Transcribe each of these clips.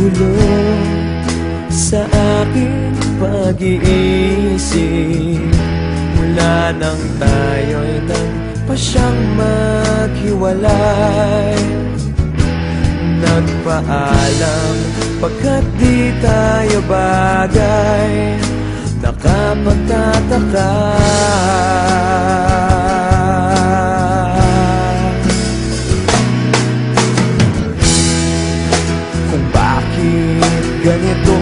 gulo sa aking pag-iisip mula nang tayo'y nagpasyang maghiwalay. Nagpaalam pagkat di tayo bagay, nakapagtataka. Kung bakit ganito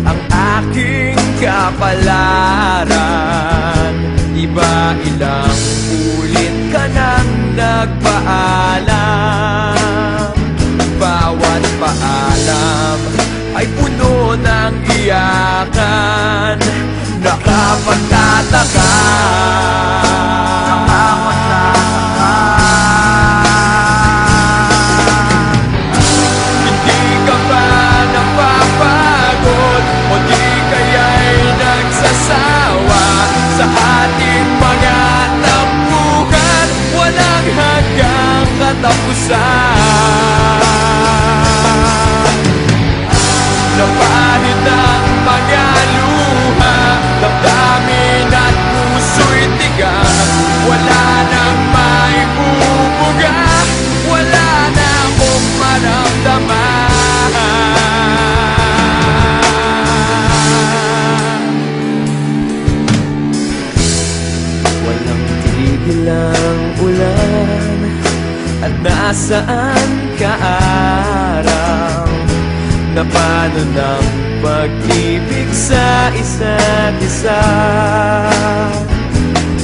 ang aking kapalaran, iba ilang ulit ka nang nagpaalam. Bawat paalam ay puno ng iyakan, nakapagtataka. Hindi ka ba napapagod o di kaya'y nagsasawa sa ating mga tampuhan? Walang hanggang katapusan. Napahid ng mga luha, damdamin at puso'y tigas. Wala nang maibubuga, wala na akong maramdaman. Walang tigil ang ulan at nasaan ka araw. Na paano ng pag-ibig sa isa't isa?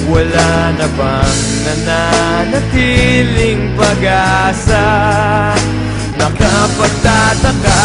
Wala na bang nananatiling pag-asa? Nakapagtataka.